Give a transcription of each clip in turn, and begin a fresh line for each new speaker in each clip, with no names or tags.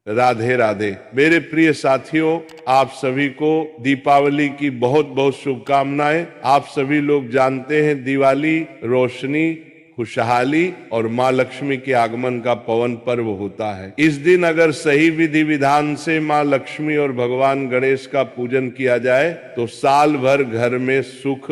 राधे राधे। मेरे प्रिय साथियों, आप सभी को दीपावली की बहुत बहुत शुभकामनाएं। आप सभी लोग जानते हैं दिवाली रोशनी, खुशहाली और माँ लक्ष्मी के आगमन का पवन पर्व होता है। इस दिन अगर सही विधि विधान से माँ लक्ष्मी और भगवान गणेश का पूजन किया जाए तो साल भर घर में सुख,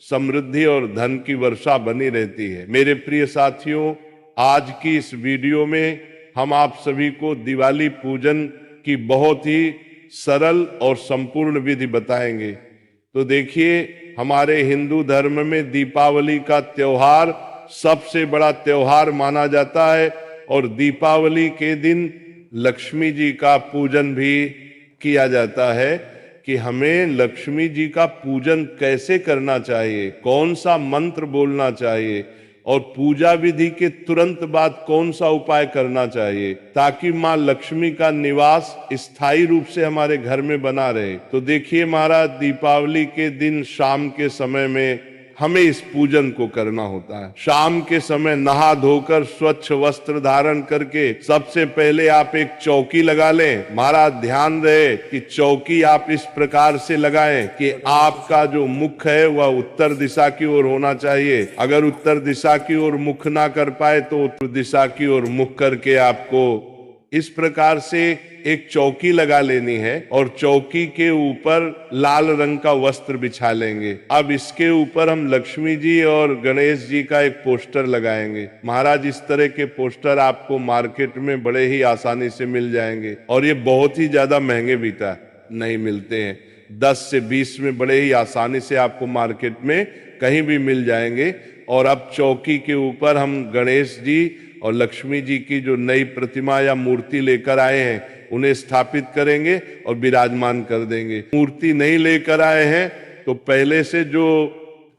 समृद्धि और धन की वर्षा बनी रहती है। मेरे प्रिय साथियों, आज की इस वीडियो में हम आप सभी को दिवाली पूजन की बहुत ही सरल और संपूर्ण विधि बताएंगे। तो देखिए, हमारे हिंदू धर्म में दीपावली का त्योहार सबसे बड़ा त्योहार माना जाता है और दीपावली के दिन लक्ष्मी जी का पूजन भी किया जाता है कि हमें लक्ष्मी जी का पूजन कैसे करना चाहिए, कौन सा मंत्र बोलना चाहिए और पूजा विधि के तुरंत बाद कौन सा उपाय करना चाहिए ताकि माँ लक्ष्मी का निवास स्थायी रूप से हमारे घर में बना रहे। तो देखिए महाराज, दीपावली के दिन शाम के समय में हमें इस पूजन को करना होता है। शाम के समय नहा धोकर स्वच्छ वस्त्र धारण करके सबसे पहले आप एक चौकी लगा लें। महाराज ध्यान रहे कि चौकी आप इस प्रकार से लगाएं कि आपका जो मुख है वह उत्तर दिशा की ओर होना चाहिए। अगर उत्तर दिशा की ओर मुख ना कर पाए तो उत्तर दिशा की ओर मुख करके आपको इस प्रकार से एक चौकी लगा लेनी है और चौकी के ऊपर लाल रंग का वस्त्र बिछा लेंगे। अब इसके ऊपर हम लक्ष्मी जी और गणेश जी का एक पोस्टर लगाएंगे। महाराज, इस तरह के पोस्टर आपको मार्केट में बड़े ही आसानी से मिल जाएंगे और ये बहुत ही ज्यादा महंगे भी नहीं मिलते हैं। 10 से 20 में बड़े ही आसानी से आपको मार्केट में कहीं भी मिल जाएंगे। और अब चौकी के ऊपर हम गणेश जी और लक्ष्मी जी की जो नई प्रतिमा या मूर्ति लेकर आए हैं उन्हें स्थापित करेंगे और विराजमान कर देंगे। मूर्ति नहीं लेकर आए हैं तो पहले से जो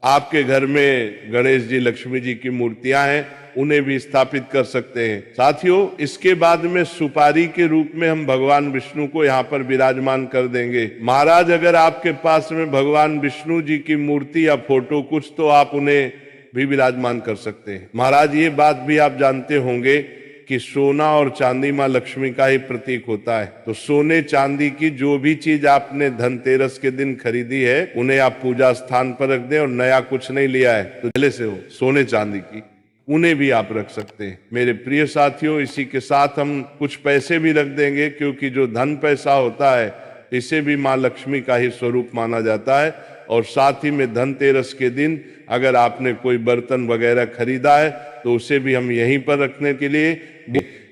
आपके घर में गणेश जी लक्ष्मी जी की मूर्तियां हैं उन्हें भी स्थापित कर सकते हैं। साथियों, इसके बाद में सुपारी के रूप में हम भगवान विष्णु को यहाँ पर विराजमान कर देंगे। महाराज, अगर आपके पास में भगवान विष्णु जी की मूर्ति या फोटो कुछ तो आप उन्हें भी विराजमान कर सकते हैं। महाराज, ये बात भी आप जानते होंगे कि सोना और चांदी माँ लक्ष्मी का ही प्रतीक होता है। तो सोने चांदी की जो भी चीज आपने धनतेरस के दिन खरीदी है उन्हें आप पूजा स्थान पर रख दें और नया कुछ नहीं लिया है तो पहले से हो सोने चांदी की, उन्हें भी आप रख सकते हैं। मेरे प्रिय साथियों, इसी के साथ हम कुछ पैसे भी रख देंगे क्योंकि जो धन पैसा होता है इसे भी माँ लक्ष्मी का ही स्वरूप माना जाता है। और साथ ही में धनतेरस के दिन अगर आपने कोई बर्तन वगैरह खरीदा है तो उसे भी हम यहीं पर रखने के लिए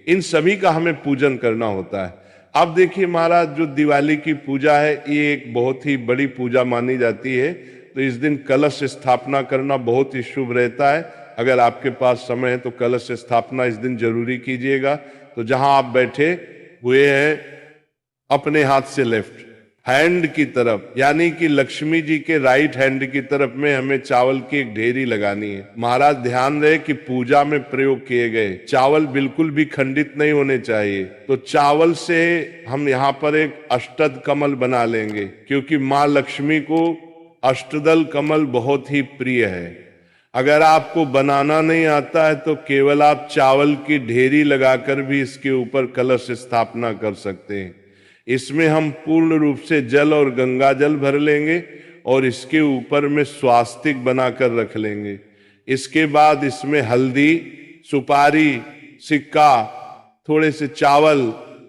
इन सभी का हमें पूजन करना होता है। अब देखिए महाराज, जो दिवाली की पूजा है ये एक बहुत ही बड़ी पूजा मानी जाती है। तो इस दिन कलश स्थापना करना बहुत ही शुभ रहता है। अगर आपके पास समय है तो कलश स्थापना इस दिन जरूरी कीजिएगा। तो जहां आप बैठे हुए हैं अपने हाथ से लेफ्ट हैंड की तरफ यानी कि लक्ष्मी जी के राइट हैंड की तरफ में हमें चावल की एक ढेरी लगानी है। महाराज ध्यान रहे कि पूजा में प्रयोग किए गए चावल बिल्कुल भी खंडित नहीं होने चाहिए। तो चावल से हम यहाँ पर एक अष्टद कमल बना लेंगे क्योंकि माँ लक्ष्मी को अष्टदल कमल बहुत ही प्रिय है। अगर आपको बनाना नहीं आता है तो केवल आप चावल की ढेरी लगाकर भी इसके ऊपर कलश स्थापना कर सकते हैं। इसमें हम पूर्ण रूप से जल और गंगा जल भर लेंगे और इसके ऊपर में स्वास्तिक बनाकर रख लेंगे। इसके बाद इसमें हल्दी, सुपारी, सिक्का, थोड़े से चावल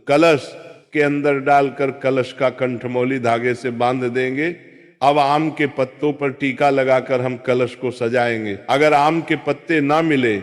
कलश के अंदर डालकर कलश का कंठमौली धागे से बांध देंगे। अब आम के पत्तों पर टीका लगाकर हम कलश को सजाएंगे। अगर आम के पत्ते ना मिले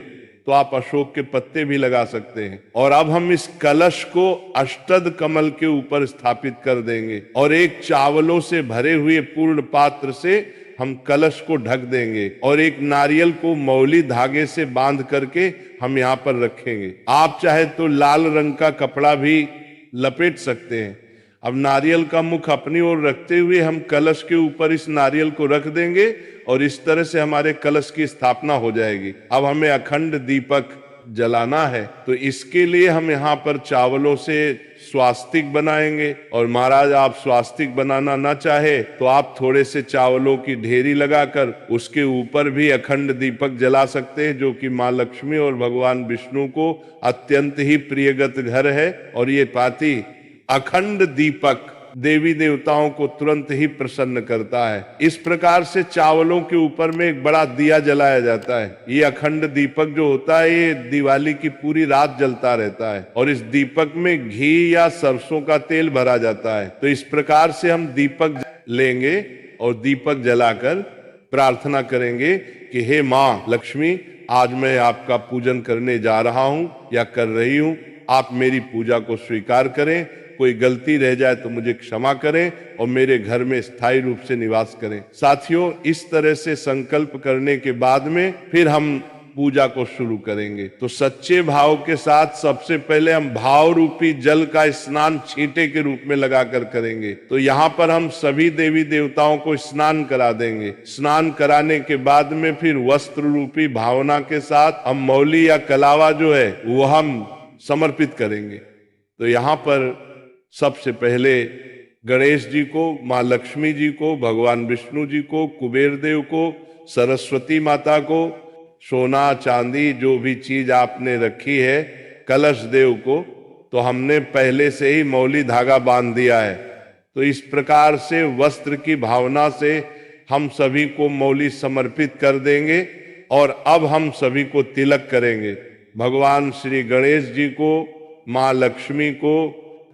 तो आप अशोक के पत्ते भी लगा सकते हैं। और अब हम इस कलश को अष्टद कमल के ऊपर स्थापित कर देंगे और एक चावलों से भरे हुए पूर्ण पात्र से हम कलश को ढक देंगे और एक नारियल को मौली धागे से बांध करके हम यहाँ पर रखेंगे। आप चाहे तो लाल रंग का कपड़ा भी लपेट सकते हैं। अब नारियल का मुख अपनी ओर रखते हुए हम कलश के ऊपर इस नारियल को रख देंगे और इस तरह से हमारे कलश की स्थापना हो जाएगी। अब हमें अखंड दीपक जलाना है, तो इसके लिए हम यहाँ पर चावलों से स्वास्तिक बनाएंगे। और महाराज आप स्वास्तिक बनाना ना चाहे तो आप थोड़े से चावलों की ढेरी लगाकर उसके ऊपर भी अखंड दीपक जला सकते हैं, जो कि माँ लक्ष्मी और भगवान विष्णु को अत्यंत ही प्रियगत घर है। और ये पाती अखंड दीपक देवी देवताओं को तुरंत ही प्रसन्न करता है। इस प्रकार से चावलों के ऊपर में एक बड़ा दिया जलाया जाता है। ये अखंड दीपक जो होता है ये दिवाली की पूरी रात जलता रहता है, और इस दीपक में घी या सरसों का तेल भरा जाता है। तो इस प्रकार से हम दीपक लेंगे और दीपक जलाकर प्रार्थना करेंगे कि हे माँ लक्ष्मी, आज मैं आपका पूजन करने जा रहा हूं या कर रही हूं, आप मेरी पूजा को स्वीकार करें, कोई गलती रह जाए तो मुझे क्षमा करें और मेरे घर में स्थायी रूप से निवास करें। साथियों, इस तरह से संकल्प करने के बाद में फिर हम पूजा को शुरू करेंगे। तो सच्चे भाव के साथ सबसे पहले हम भाव रूपी जल का स्नान छींटे के रूप में लगाकर करेंगे। तो यहाँ पर हम सभी देवी देवताओं को स्नान करा देंगे। स्नान कराने के बाद में फिर वस्त्र रूपी भावना के साथ हम मौली या कलावा जो है वो हम समर्पित करेंगे। तो यहाँ पर सबसे पहले गणेश जी को, माँ लक्ष्मी जी को, भगवान विष्णु जी को, कुबेर देव को, सरस्वती माता को, सोना चांदी जो भी चीज आपने रखी है, कलश देव को तो हमने पहले से ही मौली धागा बांध दिया है। तो इस प्रकार से वस्त्र की भावना से हम सभी को मौली समर्पित कर देंगे। और अब हम सभी को तिलक करेंगे। भगवान श्री गणेश जी को, माँ लक्ष्मी को,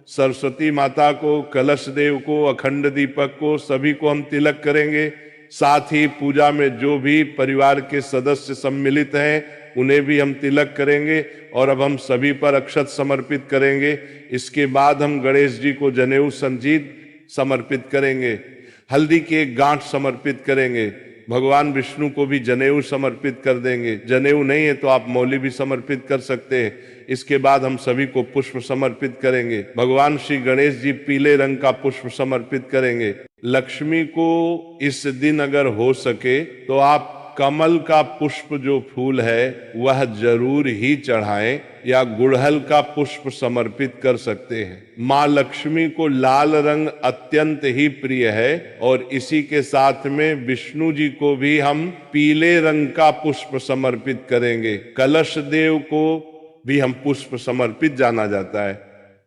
सरस्वती माता को, कलश देव को, अखंड दीपक को, सभी को हम तिलक करेंगे। साथ ही पूजा में जो भी परिवार के सदस्य सम्मिलित हैं उन्हें भी हम तिलक करेंगे। और अब हम सभी पर अक्षत समर्पित करेंगे। इसके बाद हम गणेश जी को जनेऊ संजीत समर्पित करेंगे, हल्दी की एक गांठ समर्पित करेंगे। भगवान विष्णु को भी जनेऊ समर्पित कर देंगे। जनेऊ नहीं है तो आप मौली भी समर्पित कर सकते हैं। इसके बाद हम सभी को पुष्प समर्पित करेंगे। भगवान श्री गणेश जी पीले रंग का पुष्प समर्पित करेंगे। लक्ष्मी को इस दिन अगर हो सके तो आप कमल का पुष्प जो फूल है वह जरूर ही चढ़ाएं या गुड़हल का पुष्प समर्पित कर सकते हैं। माँ लक्ष्मी को लाल रंग अत्यंत ही प्रिय है और इसी के साथ में विष्णु जी को भी हम पीले रंग का पुष्प समर्पित करेंगे। कलश देव को भी हम पुष्प समर्पित जाना जाता है,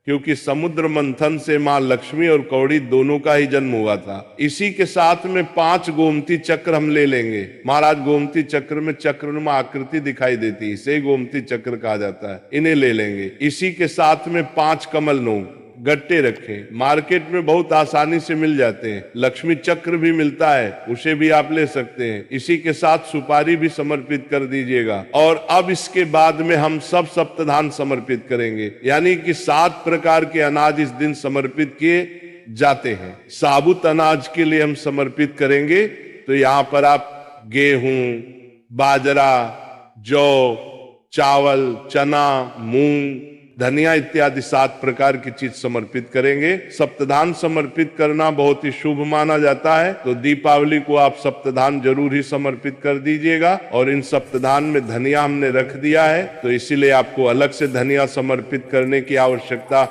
क्योंकि समुद्र मंथन से माँ लक्ष्मी और कौड़ी दोनों का ही जन्म हुआ था। इसी के साथ में 5 गोमती चक्र हम ले लेंगे। महाराज गोमती चक्र में चक्रनुमा आकृति दिखाई देती है, इसे गोमती चक्र कहा जाता है, इन्हें ले लेंगे। इसी के साथ में 5 कमल नोक गट्टे रखें। मार्केट में बहुत आसानी से मिल जाते हैं। लक्ष्मी चक्र भी मिलता है, उसे भी आप ले सकते हैं। इसी के साथ सुपारी भी समर्पित कर दीजिएगा। और अब इसके बाद में हम सब सप्तधान समर्पित करेंगे, यानी कि 7 प्रकार के अनाज इस दिन समर्पित किए जाते हैं। साबुत अनाज के लिए हम समर्पित करेंगे। तो यहाँ पर आप गेहूं, बाजरा, जौ, चावल, चना, मूंग, धनिया इत्यादि 7 प्रकार की चीज समर्पित करेंगे। सप्तधान समर्पित करना बहुत ही शुभ माना जाता है, तो दीपावली को आप सप्तधान जरूर ही समर्पित कर दीजिएगा। और इन सप्तधान में धनिया हमने रख दिया है, तो इसीलिए आपको अलग से धनिया समर्पित करने की आवश्यकता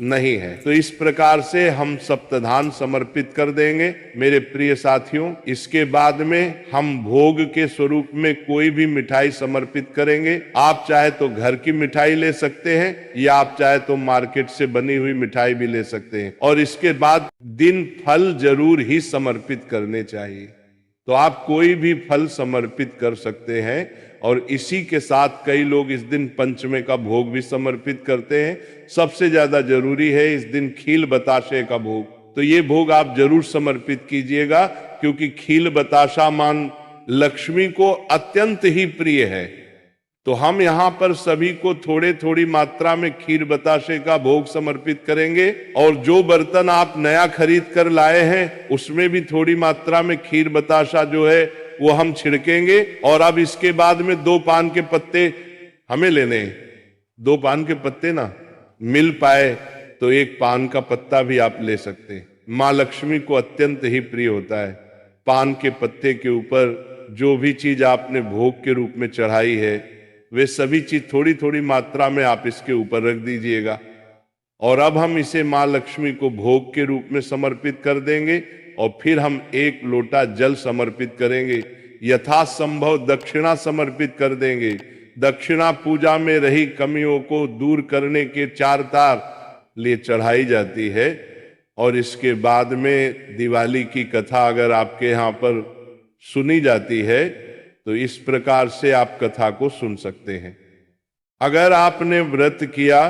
नहीं है। तो इस प्रकार से हम सप्तधान समर्पित कर देंगे मेरे प्रिय साथियों। इसके बाद में हम भोग के स्वरूप में कोई भी मिठाई समर्पित करेंगे। आप चाहे तो घर की मिठाई ले सकते हैं या आप चाहे तो मार्केट से बनी हुई मिठाई भी ले सकते हैं। और इसके बाद दिन फल जरूर ही समर्पित करने चाहिए। तो आप कोई भी फल समर्पित कर सकते हैं। और इसी के साथ कई लोग इस दिन पंचमे का भोग भी समर्पित करते हैं। सबसे ज्यादा जरूरी है इस दिन खील बताशे का भोग, तो ये भोग आप जरूर समर्पित कीजिएगा, क्योंकि खील बताशा मान लक्ष्मी को अत्यंत ही प्रिय है। तो हम यहाँ पर सभी को थोड़े थोड़ी मात्रा में खीर बताशे का भोग समर्पित करेंगे। और जो बर्तन आप नया खरीद कर लाए हैं उसमें भी थोड़ी मात्रा में खीर बताशा जो है वो हम छिड़केंगे। और अब इसके बाद में 2 पान के पत्ते हमें लेने हैं। 2 पान के पत्ते ना मिल पाए तो 1 पान का पत्ता भी आप ले सकते हैं। माँ लक्ष्मी को अत्यंत ही प्रिय होता है। पान के पत्ते के ऊपर जो भी चीज आपने भोग के रूप में चढ़ाई है वे सभी चीज थोड़ी थोड़ी मात्रा में आप इसके ऊपर रख दीजिएगा। और अब हम इसे माँ लक्ष्मी को भोग के रूप में समर्पित कर देंगे और फिर हम 1 लोटा जल समर्पित करेंगे। यथासंभव दक्षिणा समर्पित कर देंगे। दक्षिणा पूजा में रही कमियों को दूर करने के 4 तार लिए चढ़ाई जाती है। और इसके बाद में दिवाली की कथा अगर आपके यहाँ पर सुनी जाती है तो इस प्रकार से आप कथा को सुन सकते हैं। अगर आपने व्रत किया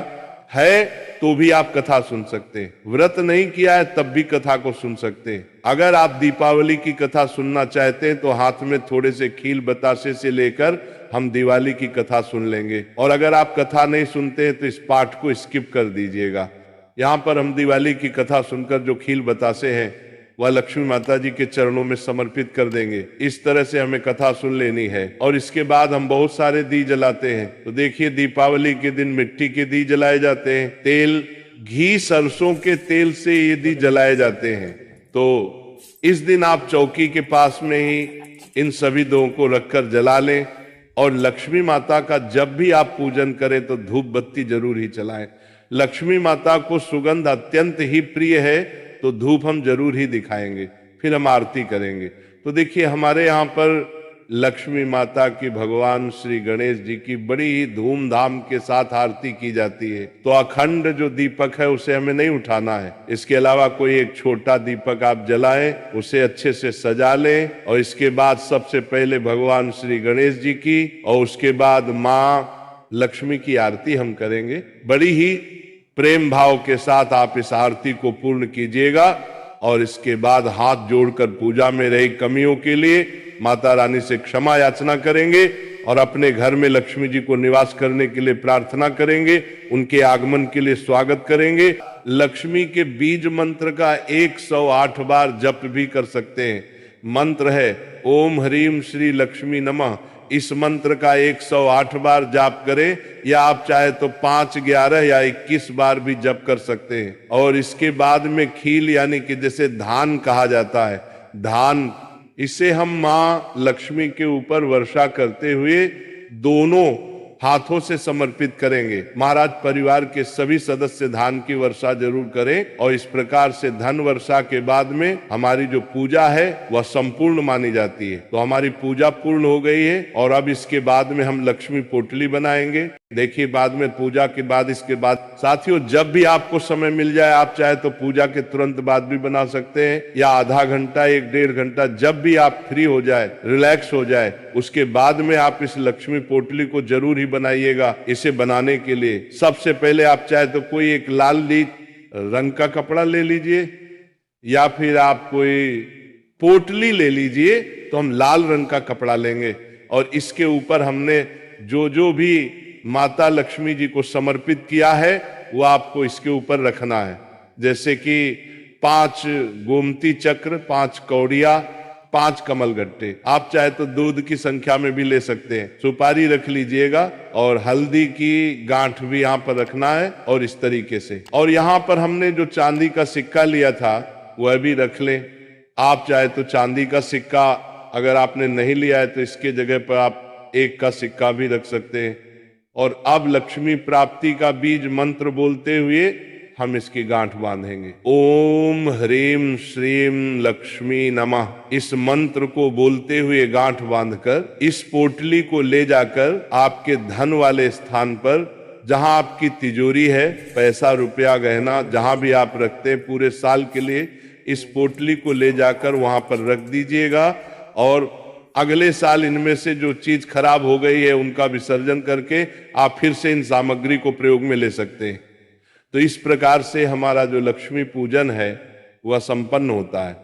है तो भी आप कथा सुन सकते हैं, व्रत नहीं किया है तब भी कथा को सुन सकते हैं। अगर आप दीपावली की कथा सुनना चाहते हैं तो हाथ में थोड़े से खील बतासे से लेकर हम दिवाली की कथा सुन लेंगे। और अगर आप कथा नहीं सुनते हैं तो इस पाठ को स्किप कर दीजिएगा। यहाँ पर हम दिवाली की कथा सुनकर जो खील बतासे हैं वह लक्ष्मी माता जी के चरणों में समर्पित कर देंगे। इस तरह से हमें कथा सुन लेनी है। और इसके बाद हम बहुत सारे दी जलाते हैं। तो देखिए, दीपावली के दिन मिट्टी के दी जलाए जाते हैं, तेल घी सरसों के तेल से ये दी जलाए जाते हैं। तो इस दिन आप चौकी के पास में ही इन सभी दो को रखकर जला लें। और लक्ष्मी माता का जब भी आप पूजन करें तो धूप बत्ती जरूर ही जलाएं। लक्ष्मी माता को सुगंध अत्यंत ही प्रिय है तो धूप हम जरूर ही दिखाएंगे, फिर हम आरती करेंगे। तो देखिए, हमारे यहाँ पर लक्ष्मी माता की, भगवान श्री गणेश जी की बड़ी ही धूमधाम के साथ आरती की जाती है। तो अखंड जो दीपक है उसे हमें नहीं उठाना है। इसके अलावा कोई एक छोटा दीपक आप जलाएं, उसे अच्छे से सजा लें और इसके बाद सबसे पहले भगवान श्री गणेश जी की और उसके बाद माँ लक्ष्मी की आरती हम करेंगे। बड़ी ही प्रेम भाव के साथ आप इस आरती को पूर्ण कीजिएगा और इसके बाद हाथ जोड़कर पूजा में रही कमियों के लिए माता रानी से क्षमा याचना करेंगे और अपने घर में लक्ष्मी जी को निवास करने के लिए प्रार्थना करेंगे, उनके आगमन के लिए स्वागत करेंगे। लक्ष्मी के बीज मंत्र का 108 बार जप भी कर सकते हैं। मंत्र है ओम ह्रीम श्री लक्ष्मी नमः। इस मंत्र का 108 बार जाप करें या आप चाहे तो 5, 11 या 21 बार भी जप कर सकते हैं। और इसके बाद में खील यानी कि जैसे धान कहा जाता है, धान, इसे हम माँ लक्ष्मी के ऊपर वर्षा करते हुए दोनों हाथों से समर्पित करेंगे। महाराज, परिवार के सभी सदस्य धान की वर्षा जरूर करें और इस प्रकार से धन वर्षा के बाद में हमारी जो पूजा है वह संपूर्ण मानी जाती है। तो हमारी पूजा पूर्ण हो गई है और अब इसके बाद में हम लक्ष्मी पोटली बनाएंगे। देखिए, बाद में पूजा के बाद, इसके बाद साथियों, जब भी आपको समय मिल जाए, आप चाहे तो पूजा के तुरंत बाद भी बना सकते हैं या आधा घंटा, 1-1.5 घंटा, जब भी आप फ्री हो जाए, रिलैक्स हो जाए, उसके बाद में आप इस लक्ष्मी पोटली को जरूर ही बनाइएगा। इसे बनाने के लिए सबसे पहले आप चाहे तो कोई एक लाल रंग का कपड़ा ले लीजिए या फिर आप कोई पोटली ले लीजिए। तो हम लाल रंग का कपड़ा लेंगे और इसके ऊपर हमने जो जो भी माता लक्ष्मी जी को समर्पित किया है वो आपको इसके ऊपर रखना है। जैसे कि 5 गोमती चक्र, 5 कौड़िया, 5 कमल गट्टे। आप चाहे तो दूध की संख्या में भी ले सकते हैं। सुपारी रख लीजिएगा और हल्दी की गांठ भी यहाँ पर रखना है और इस तरीके से। और यहाँ पर हमने जो चांदी का सिक्का लिया था वह भी रख लें। आप चाहे तो चांदी का सिक्का अगर आपने नहीं लिया है तो इसके जगह पर आप 1 का सिक्का भी रख सकते हैं। और अब लक्ष्मी प्राप्ति का बीज मंत्र बोलते हुए हम इसकी गांठ बांधेंगे। ओम ह्रीम श्रीम लक्ष्मी नमः। इस मंत्र को बोलते हुए गांठ बांधकर इस पोटली को ले जाकर आपके धन वाले स्थान पर, जहां आपकी तिजोरी है, पैसा रुपया गहना जहां भी आप रखते हैं पूरे साल के लिए, इस पोटली को ले जाकर वहां पर रख दीजिएगा। और अगले साल इनमें से जो चीज खराब हो गई है उनका विसर्जन करके आप फिर से इन सामग्री को प्रयोग में ले सकते हैं। तो इस प्रकार से हमारा जो लक्ष्मी पूजन है वह संपन्न होता है।